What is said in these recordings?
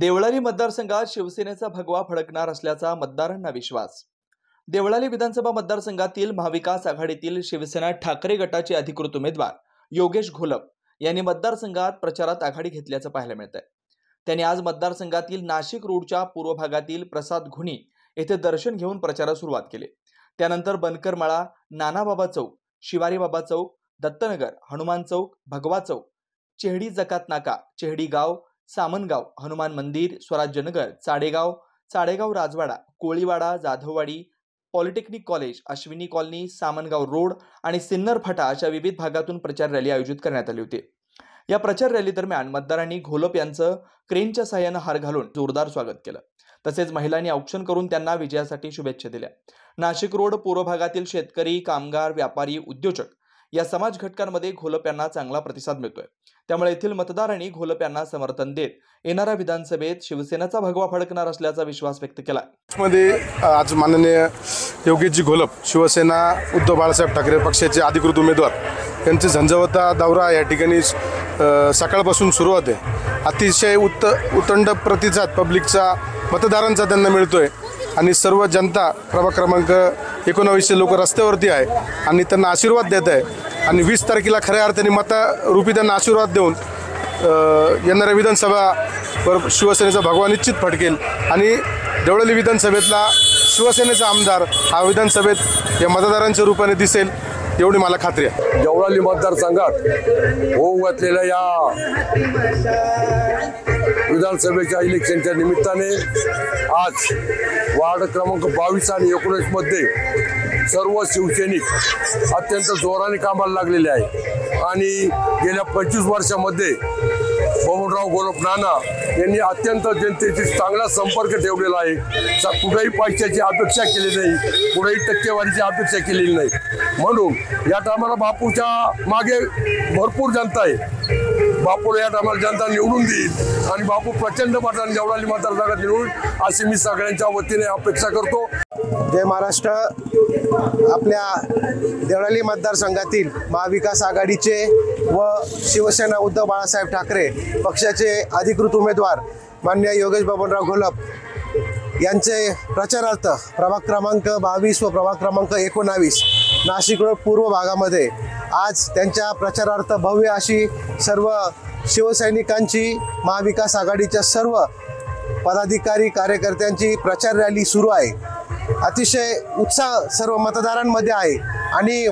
देवळाली मतदारसंघात शिवसेनेचा भगवा फडकणार असल्याचा मतदारांना विश्वास। देवळाली विधानसभा मतदारसंघातील महाविकास आघाडीतील शिवसेना ठाकरे गटाचे अधिकृत उमेदवार योगेश घोलप यांनी मतदारसंघात प्रचारात आघाडी घेतल्याचं पाहायला मिळतंय। त्यांनी आज मतदारसंघातील नाशिक रोडच्या पूर्व भागातील प्रसाद घुणी येथे दर्शन घेऊन प्रचारास सुरुवात केली। त्यानंतर बनकरमाळा, नानाबाबा चौक, शिवारी बाबा चौक, दत्तनगर, हनुमान चौक, भगवा चौक, चेहडी जकात नाका, चेहडी गाव, सामनगाव, हनुमान मंदिर, स्वराज्यनगर, चाडेगाव राजवाडा, Koliwada, Jadhavwadi, polytechnic college, Ashwini colony, Samangaon road आणि सिन्नर फाटा अशा विविध भागातून प्रचार रॅली आयोजित करण्यात आली होती। या प्रचार रॅली दरम्यान मतदारांनी घोलप यांचं क्रेनच्या साहाय्याने हार घालून जोरदार स्वागत केलं। तसेच महिलांनी औक्षण करून त्यांना विजयासाठी शुभेच्छा दिल्या। नाशिक रोड पूर्व भागातील शेतकरी, कामगार, व्यापारी, उद्योजक या समाज घटकांमध्ये घोलप यांना चांगला प्रतिसाद मिळतोय। त्यामुळे येथील मतदारांनी घोलप यांना समर्थन देत येणाऱ्या विधानसभेत शिवसेनेचा भगवा फडकणार असल्याचा विश्वास व्यक्त केला। मध्ये आज माननीय योगेशजी घोलप, शिवसेना उद्धव बाळासाहेब ठाकरे पक्षाचे अधिकृत उमेदवार यांचे झंझावता दौरा या ठिकाणी सकाळपासून सुरुवात आहे। अतिशय उतंड प्रतिसाद पब्लिकचा, मतदारांचा त्यांना मिळतोय आणि सर्व जनता प्रभाग क्रमांक 19 लोक रस्त्यावरती आहे आणि त्यांना आशीर्वाद देत आहे आणि 20 तारखेला खऱ्या अर्थाने मतरूपी त्यांना आशीर्वाद देऊन येणाऱ्या विधानसभा शिवसेनेचा भगवा निश्चित फडकेल आणि देवळाली विधानसभेतला शिवसेनेचा आमदार हा विधानसभेत या मतदारांच्या रूपाने दिसेल एवढी मला खात्री आहे। देवळाली मतदारसंघात होऊ घातलेल्या या विधानसभेच्या इलेक्शनच्या निमित्ताने आज वार्ड क्रमांक 22 आणि 19 मध्ये सर्व शिवसैनिक अत्यंत जोराने कामाला लागलेले आहे आणि गेल्या 25 वर्षामध्ये बबनराव घोलप नाना यांनी अत्यंत जनतेशी चांगला संपर्क ठेवलेला आहे। कुठेही पैशाची अपेक्षा केली नाही, कुठेही टक्केवारीची अपेक्षा केलेली नाही। म्हणून या टायमाला बापूच्या मागे भरपूर जनता आहे। बापूला या टायमाला जनता निवडून देईल आणि बापू प्रचंड मताने देवळाली मतदारसंघात निवडून अशी मी सगळ्यांच्या वतीने अपेक्षा करतो। जय महाराष्ट्र। आपल्या देवळाली मतदारसंघातील महाविकास आघाडीचे व शिवसेना उद्धव बाळासाहेब ठाकरे पक्षाचे अधिकृत उमेदवार माननीय योगेश बबनराव घोलप यांचे प्रचारार्थ प्रभाग क्रमांक 22 व प्रभाग क्रमांक 19 नाशिक रोड पूर्व भागामध्ये आज त्यांच्या प्रचारार्थ भव्य अशी सर्व शिवसैनिकांची, महाविकास आघाडीच्या सर्व पदाधिकारी कार्यकर्त्यांची प्रचार रॅली सुरू आहे। अतिशय उत्साह सर्व मतदारांमध्ये आहे आणि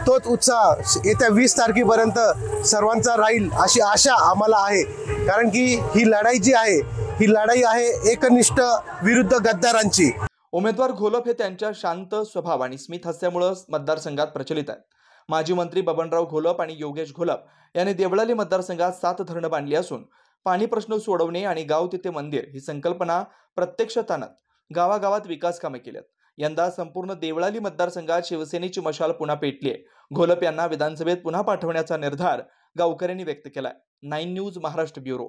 तोच उत्साह येत्या 20 तारखेपर्यंत सर्वांचा राहील अशी आशा आम्हाला आहे। कारण की ही लढाई जी आहे ही लढाई आहे एकनिष्ठ विरुद्ध गद्दारांची। उमेदवार घोलप हे त्यांच्या शांत स्वभाव आणि स्मित हास्यामुळे मतदारसंघात प्रचलित आहेत। माजी मंत्री बबनराव घोलप आणि योगेश घोलप यांनी देवळाली मतदारसंघात 7 धरणं बांधली असून पाणी प्रश्न सोडवणे आणि गाव तिथे मंदिर ही संकल्पना प्रत्यक्षात आणत गावागावात विकास कामे केल्यात। यंदा संपूर्ण देवळाली मतदारसंघात शिवसेनेची मशाल पुन्हा पेटली आहे। घोलप यांना विधानसभेत पुन्हा पाठवण्याचा निर्धार गावकऱ्यांनी व्यक्त केलाय। 9 न्यूज महाराष्ट्र ब्युरो।